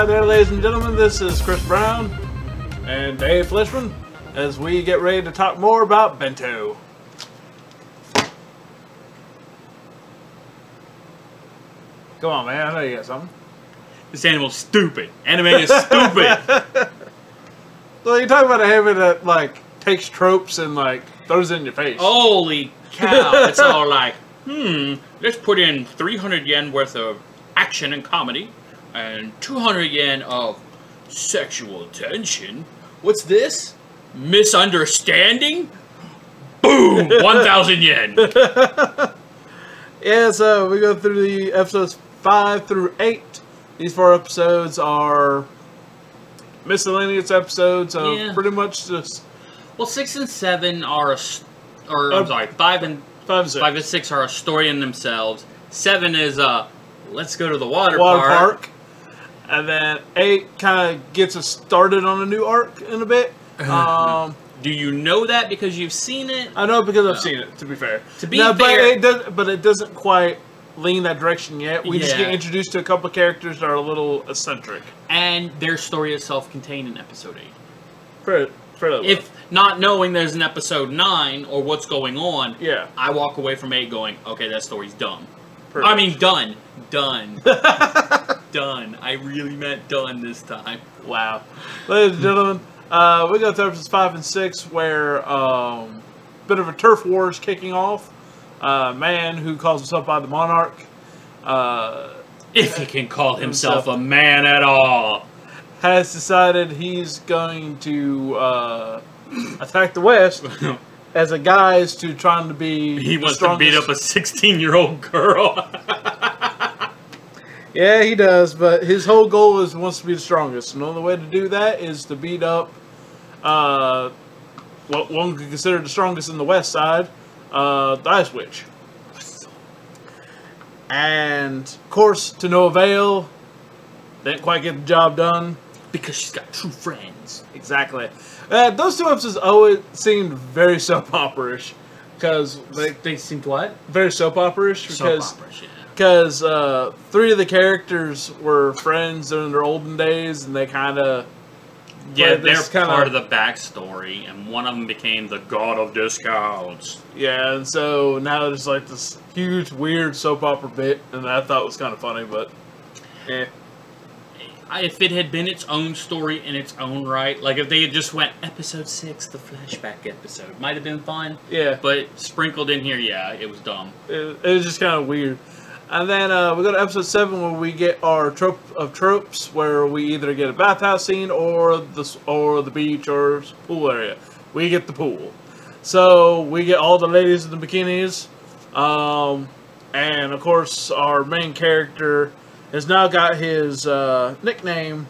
Hi there, ladies and gentlemen. This is Chris Brown and Dave Fleshman as we get ready to talk more about bento. Come on, man. I know you got something. This animal's stupid. Anime is stupid. Well, you're talking about a hammer that, like, takes tropes and, like, throws it in your face. Holy cow. It's all like, let's put in 300 yen worth of action and comedy and 200 yen of sexual tension. What's this? Misunderstanding? Boom! 1,000 yen. Yeah, so we go through the episodes 5 through 8. These 4 episodes are miscellaneous episodes of pretty much just... Well, 6 and 7 are, I'm sorry, 5 and 6 are a story in themselves. 7 is, let's go to the water park. And then 8 kind of gets us started on a new arc in a bit. Do you know that because you've seen it? I know because I've seen it, to be fair. Fair. But it doesn't quite lean that direction yet. We just get introduced to a couple of characters that are a little eccentric. And their story is self-contained in episode 8. If not knowing there's an episode 9 or what's going on, yeah, I walk away from 8 going, okay, that story's done. I mean, done. Done. Done. I really meant done this time. Wow. Ladies and gentlemen, we go through episodes 5 and 6 where bit of a turf war is kicking off. Man who calls himself by the Monarch. If he can call himself a man at all. Has decided he's going to attack the West as a guise to trying to be He wants to beat up a 16-year-old girl. Yeah, he does, but his whole goal is wants to be the strongest. And the only way to do that is to beat up what one could consider the strongest in the West Side, the Ice Witch. And, of course, to no avail, didn't quite get the job done. Because she's got true friends. Exactly. Those 2 episodes always seemed very soap opera-ish. Because they seemed what? Very soap opera-ish. Soap opera-ish, yeah. Because 3 of the characters were friends in their olden days, and they kind of... Yeah, they're part of the backstory, and one of them became the god of discounts. Yeah, and so now there's like this huge, weird soap opera bit, and I thought it was kind of funny, but... eh. If it had been its own story in its own right, like if they had just went episode 6, the flashback episode, might have been fun. Yeah. But sprinkled in here, yeah, it was dumb. It was just kind of weird. And then we go to episode 7 where we get our trope of tropes, where we either get a bathhouse scene or the beach or pool area. We get the pool. So we get all the ladies in the bikinis. And of course our main character has now got his nickname,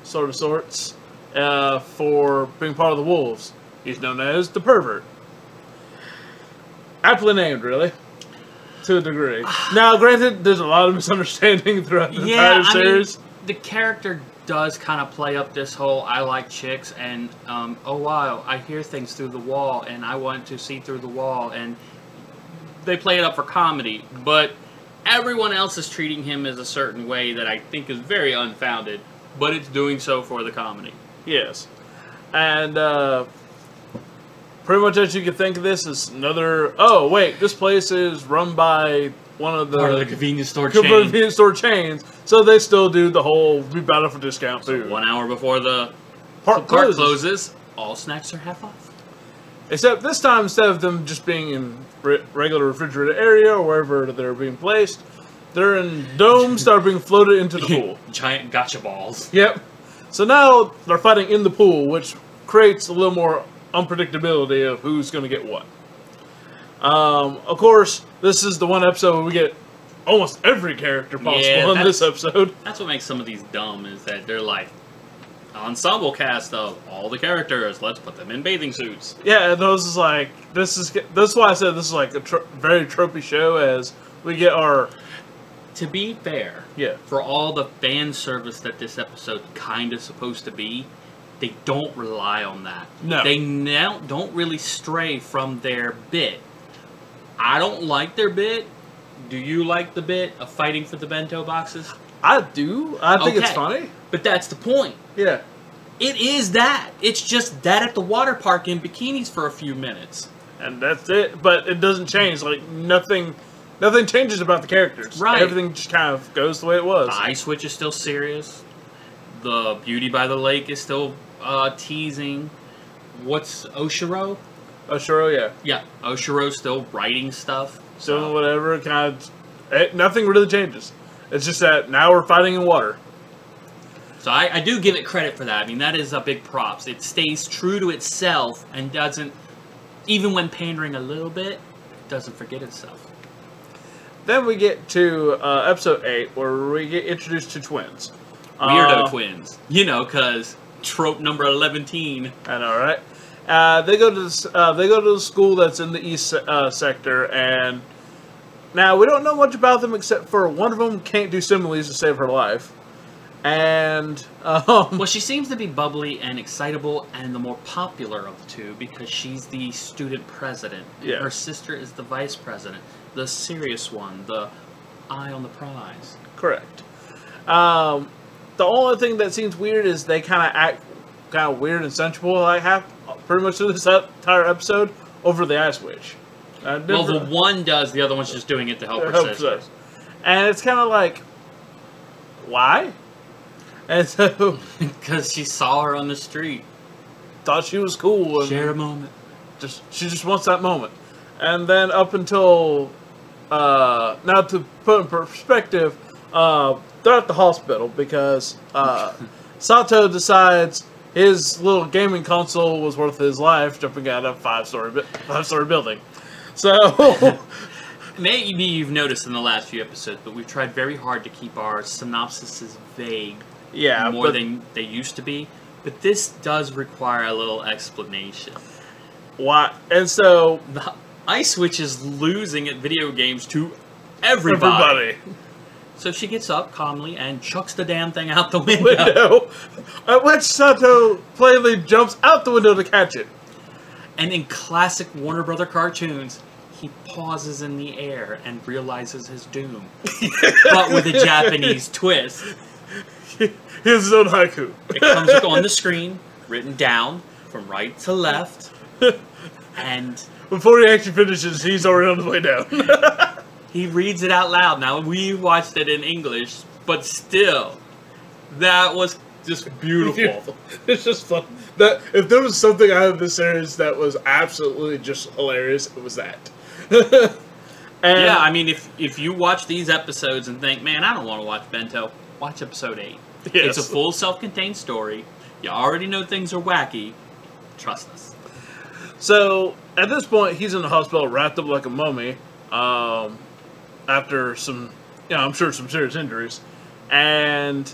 sorts, for being part of the Wolves. He's known as the Pervert. Aptly named, really. To a degree. Now, granted, there's a lot of misunderstanding throughout the entire series. I mean, the character does kind of play up this whole I like chicks and, oh wow, I hear things through the wall and I want to see through the wall, and they play it up for comedy, but everyone else is treating him as a certain way that I think is very unfounded, but it's doing so for the comedy. Yes. And, pretty much as you can think of this as another... Oh, wait, this place is run by one of the... Part of the convenience store chains. So they still do the whole we battle for discount food. So 1 hour before the park closes, all snacks are half off. Except this time, instead of them just being in regular refrigerated area or wherever they're being placed, they're in domes that are being floated into the pool. Giant gotcha balls. Yep. So now they're fighting in the pool, which creates a little more unpredictability of who's going to get what. Of course, this is the one episode where we get almost every character possible in this episode. That's what makes some of these dumb, is that they're like, ensemble cast of all the characters, let's put them in bathing suits. Yeah, and those is like, that's why I said this is like a very tropey show, as we get our... To be fair, for all the fan service that this episode kind of supposed to be, they don't rely on that. No. They now don't really stray from their bit. I don't like their bit. Do you like the bit of fighting for the bento boxes? I do. I think it's funny. But that's the point. Yeah. It is that. It's just that at the water park in bikinis for a few minutes. And that's it. But it doesn't change. Like, nothing changes about the characters. Right. Everything just kind of goes the way it was. The ice witch is still serious. The beauty by the lake is still teasing. What's Oshiro? Oshiro, yeah. Yeah, Oshiro's still writing stuff. Still whatever, kind of... nothing really changes. It's just that now we're fighting in water. So I do give it credit for that. I mean, that is a big props. It stays true to itself and doesn't, even when pandering a little bit, doesn't forget itself. Then we get to episode 8, where we get introduced to twins. Weirdo twins. You know, because trope number 11. I know, right? They go to the school that's in the east sector, and now we don't know much about them except for one of them can't do similes to save her life. And well, she seems to be bubbly and excitable and the more popular of the two because she's the student president. Yeah. Her sister is the vice president, the serious one, the eye on the prize. Correct. The only thing that seems weird is they kind of act kind of weird and sensual, like pretty much through this entire episode over the ice witch. Well, the one does, the other one's just doing it to help her sister. And it's kind of like, why? And so... Because she saw her on the street. Thought she was cool. And share a moment. She just wants that moment. And then up until... now to put in perspective, they're at the hospital because Sato decides his little gaming console was worth his life jumping out of a five-story building. So... Maybe you've noticed in the last few episodes, but we've tried very hard to keep our synopsises vague. Yeah, more than they used to be. But this does require a little explanation. Why? And so... The Ice Witch is losing at video games to everybody. So she gets up calmly and chucks the damn thing out the window. At which Sato plainly jumps out the window to catch it. And in classic Warner Brother cartoons, he pauses in the air and realizes his doom. But with a Japanese twist. Here's his own haiku. It comes up on the screen, written down from right to left, and before he actually finishes, he's already on the way down. He reads it out loud. Now, we watched it in English, but still, that was just beautiful. It's just fun. That if there was something out of this series that was absolutely just hilarious, it was that. And yeah, I mean, if you watch these episodes and think, man, I don't want to watch Bento, watch episode 8. Yes. It's a full self-contained story. You already know things are wacky. Trust us. So, at this point, he's in the hospital wrapped up like a mummy after some, I'm sure some serious injuries. And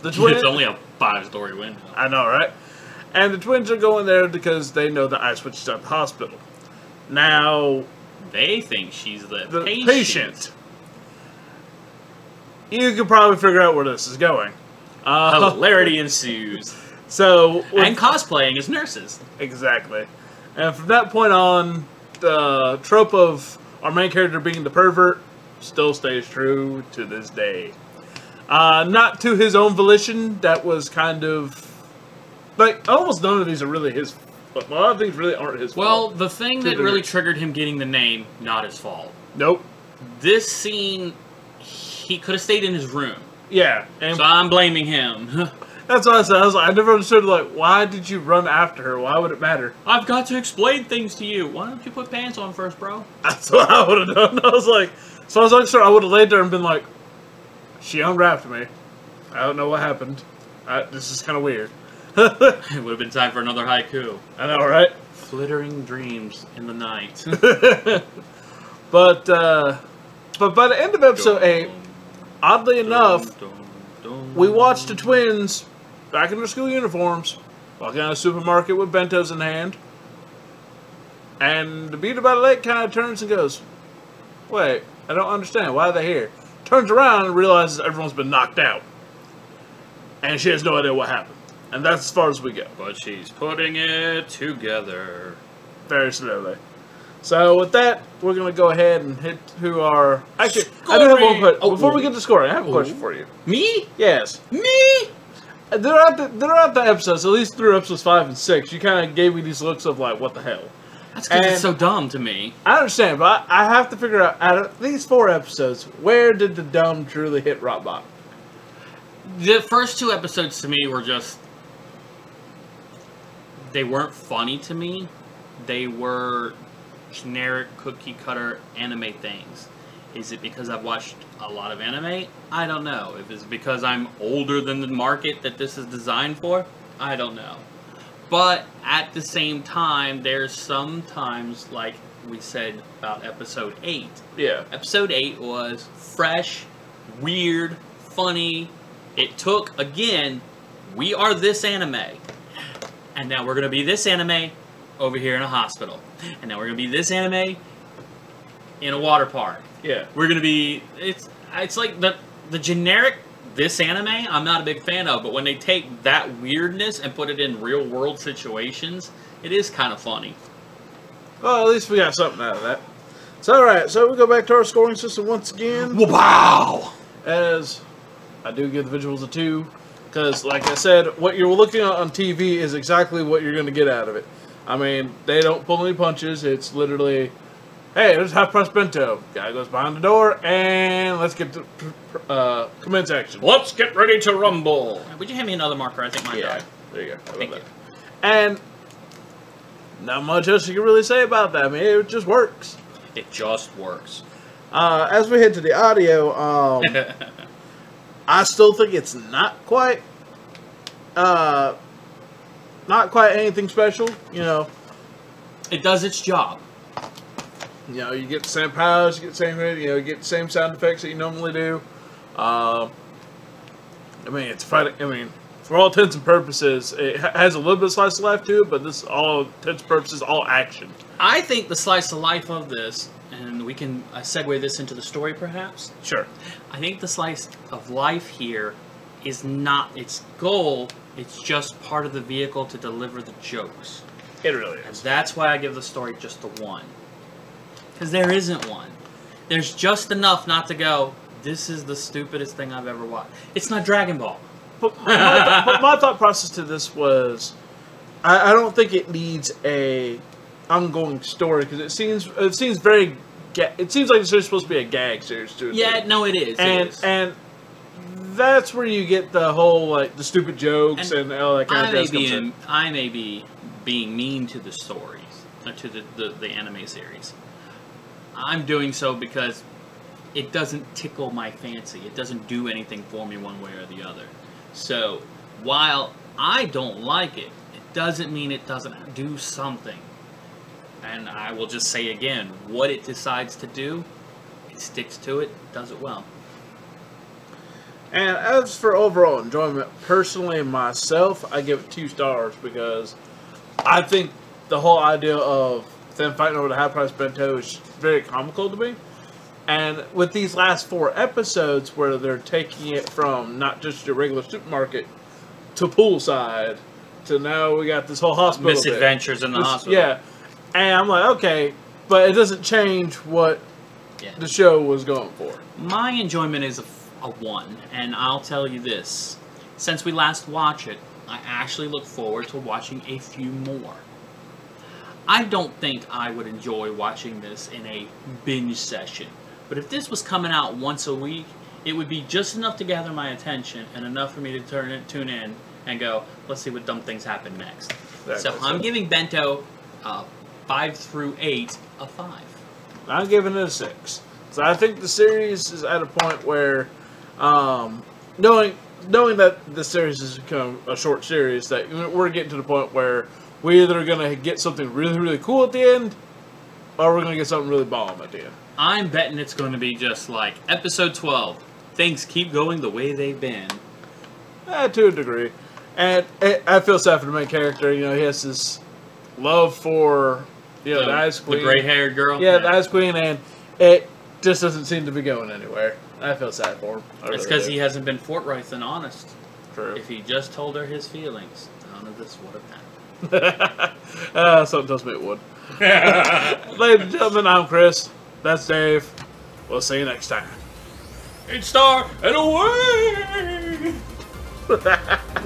the twins... It's only a 5-story window. I know, right? And the twins are going there because they know the Ice Witch is at the hospital. Now... They think she's the patient. You can probably figure out where this is going. Hilarity ensues. So, and cosplaying as nurses. Exactly. And from that point on, the trope of our main character being the pervert still stays true to this day. Not to his own volition. That was kind of... Like, almost none of these are really his... But a lot of things really aren't his fault. Well, the thing that really triggered him getting the name, not his fault. Nope. This scene, he could have stayed in his room. Yeah. And so I'm blaming him. That's what I said. I never understood, like, why did you run after her? Why would it matter? I've got to explain things to you. Why don't you put pants on first, bro? That's what I would have done. I was like, so I was unsure. I would have laid there and been like, she unwrapped me. I don't know what happened. This is kind of weird. It would have been time for another haiku. I know, right? Flittering dreams in the night. But by the end of episode 8, oddly enough, we watched the twins back in their school uniforms, walking out of the supermarket with bentos in hand. And the beauty by the lake kind of turns and goes, wait, I don't understand. Why are they here? Turns around and realizes everyone's been knocked out. And she has no idea what happened. And that's as far as we go. But she's putting it together. Very slowly. So with that, we're gonna go ahead and hit to our. Actually, I do have one question. Before we get to scoring, I have a question for you. Me? Yes. Me? Throughout the episodes, at least through episodes 5 and 6, you kind of gave me these looks of like, what the hell? That's because it's so dumb to me. I understand, but I have to figure out of these 4 episodes, where did the dumb truly hit rock bottom? The first 2 episodes to me were just... They weren't funny to me. They were generic cookie cutter anime things. Is it because I've watched a lot of anime? I don't know. If it's because I'm older than the market that this is designed for, I don't know. But at the same time, there's sometimes, like we said about episode 8. Yeah. Episode 8 was fresh, weird, funny. It took, again, we are this anime. And now we're going to be this anime over here in a hospital. And now we're going to be this anime in a water park. Yeah. We're going to be... It's like the generic this anime I'm not a big fan of. But when they take that weirdness and put it in real world situations, it is kind of funny. Well, at least we got something out of that. So, alright. So we go back to our scoring system once again. Wow! As I do give the visuals a 2. Because, like I said, what you're looking at on TV is exactly what you're going to get out of it. I mean, they don't pull any punches. It's literally, hey, there's half-price bento. Guy goes behind the door, and let's get to commence action. Let's get ready to rumble. Would you hand me another marker? I think mine Yeah, died. there you go. Thank you. And not much else you can really say about that. I mean, it just works. It just works. As we head to the audio, I still think it's not quite anything special, you know. It does its job. You know, you get the same powers, you get the same, you get the same sound effects that you normally do. I mean, it's fighting. I mean, for all intents and purposes, it has a little bit of slice of life to it, but this, all intents and purposes, all action. I think the slice of life of this, and we can segue this into the story, perhaps. Sure. I think the slice of life here is not its goal. It's just part of the vehicle to deliver the jokes. It really And is. that's why I give the story just a 1. Because there isn't one. There's just enough not to go, this is the stupidest thing I've ever watched. It's not Dragon Ball. But my thought process to this was, I don't think it needs a ongoing story because it seems very. It seems like it's supposed to be a gag series too. Yeah, no, it is. And that's where you get the whole like the stupid jokes and all that kind of stuff comes in. I may be being mean to the stories, to the anime series. I'm doing so because it doesn't tickle my fancy. It doesn't do anything for me one way or the other. So while I don't like it, it doesn't mean it doesn't do something. And I will just say again, what it decides to do, it sticks to it, does it well. And as for overall enjoyment, personally myself, I give it 2 stars because I think the whole idea of them fighting over the half-price bento is very comical to me. And with these last 4 episodes where they're taking it from not just your regular supermarket to poolside to now we got this whole hospital Misadventures in the hospital. Yeah. And I'm like, okay, but it doesn't change what the show was going for. My enjoyment is a 1, and I'll tell you this. Since we last watched it, I actually look forward to watching a few more. I don't think I would enjoy watching this in a binge session. But if this was coming out once a week, it would be just enough to gather my attention and enough for me to tune in and go, let's see what dumb things happen next. Exactly. So I'm giving Bento 5 through 8 a 5. I'm giving it a 6. So I think the series is at a point where, knowing that the series has become a short series, that we're getting to the point where we're either going to get something really, really cool at the end, or we're going to get something really bomb at the end. I'm betting it's going to be just like episode 12. Things keep going the way they've been. To a degree. And I feel sad for the main character. You know, he has this love for, the Ice Queen. The gray-haired girl? Yeah, the Ice Queen, and it just doesn't seem to be going anywhere. I feel sad for him. It's because he hasn't been forthright and honest. True. If he just told her his feelings, none of this would have happened. Something tells me it would. Ladies and gentlemen, I'm Chris. That's Dave. We'll see you next time. It's Star and away!